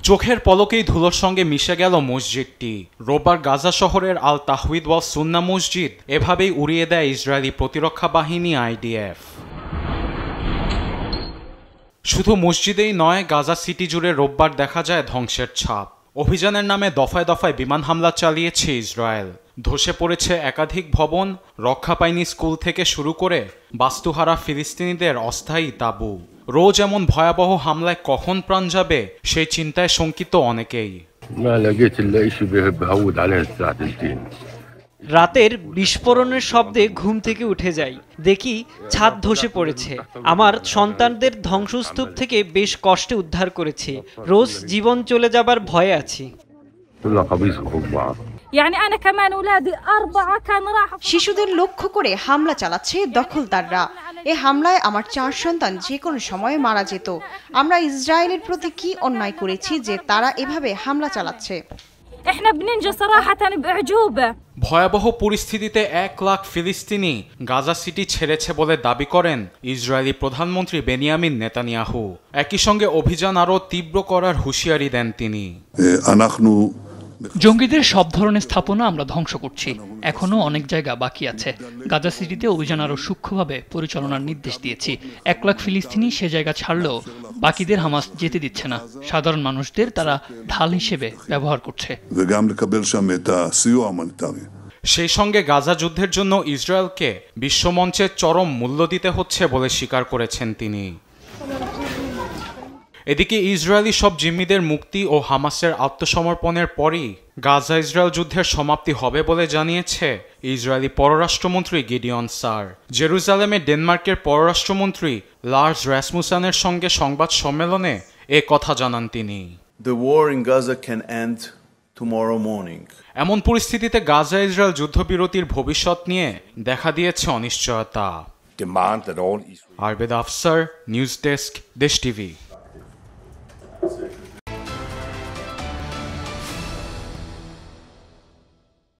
চোখের পলকেই ধুলোর সঙ্গে মিশে গেল মসজিদটি। রোববার গাজা শহরের আল তাহওয়িদ ওয়াস সুন্নাহ মসজিদ এভাবেই উড়িয়ে দেয় ইসরায়েলি প্রতিরক্ষা বাহিনী IDF। শুধু মসজিদেই নয়, গাজা সিটি জুড়ে রোববার দেখা যায় ধ্বংসের ছাপ। অভিযানের নামে দফায় দফায় বিমান হামলা চালিয়েছে ইসরায়েল। ধসে পড়েছে একাধিক ভবন, রক্ষা পায়নি স্কুল থেকে শুরু করে বাস্তুহারা ফিলিস্তিনিদের অস্থায়ী তাঁবু। রোজ এমন ভয়াবহ হামলায় কখন প্রাণ যাবে সেই চিন্তায় শঙ্কিত অনেকেই। রাতের বিস্ফোরণের শব্দে ঘুম থেকে উঠে যাই, দেখি ছাদ ধসে পড়েছে। আমার সন্তানদের ধ্বংসস্তূপ থেকে বেশ কষ্টে উদ্ধার করেছি। রোজ জীবন চলে যাবার ভয়ে আছি। শিশুদের লক্ষ্য করে হামলা চালাচ্ছে দখলদাররা। এ হামলায় আমার 4 সন্তান যে কোনো সময়ে মারা যেত। আমরা ইসরায়েলের প্রতি কি অন্যায় করেছি যে তারা এভাবে হামলা চালাচ্ছে? ভয়াবহ পরিস্থিতিতে 1 লাখ ফিলিস্তিনি গাজা সিটি ছেড়েছে বলে দাবি করেন ইসরায়েলি প্রধানমন্ত্রী বেনিয়ামিন নেতানিয়াহু। একই সঙ্গে অভিযান আরও তীব্র করার হুঁশিয়ারি দেন তিনি। জঙ্গিদের সব ধরনের স্থাপনা আমরা ধ্বংস করছি। এখনো অনেক জায়গা বাকি আছে। গাজা সিটিতে অভিযান আরও সূক্ষ্মভাবে পরিচালনার নির্দেশ দিয়েছি। 1 লাখ ফিলিস্তিনি সে জায়গা ছাড়লেও বাকিদের হামাস যেতে দিচ্ছে না। সাধারণ মানুষদের তারা ঢাল হিসেবে ব্যবহার করছে। সেই সঙ্গে গাজা যুদ্ধের জন্য ইসরায়েলকে বিশ্বমঞ্চে চরম মূল্য দিতে হচ্ছে বলে স্বীকার করেছেন তিনি। এদিকে ইসরায়েলি সব জিম্মিদের মুক্তি ও হামাসের আত্মসমর্পণের পরই গাজা ইসরায়েল যুদ্ধের সমাপ্তি হবে বলে জানিয়েছে ইসরায়েলি পররাষ্ট্রমন্ত্রী গিডিয়ন সার। জেরুজালেমে ডেনমার্কের পররাষ্ট্রমন্ত্রী লার্স রাসমুসেনের সঙ্গে সংবাদ সম্মেলনে এ কথা জানান তিনি। এমন পরিস্থিতিতে গাজা ইসরায়েল যুদ্ধবিরতির ভবিষ্যৎ নিয়ে দেখা দিয়েছে অনিশ্চয়তা। আরবেদ আফসার, নিউজ ডেস্ক, দেশ টিভি।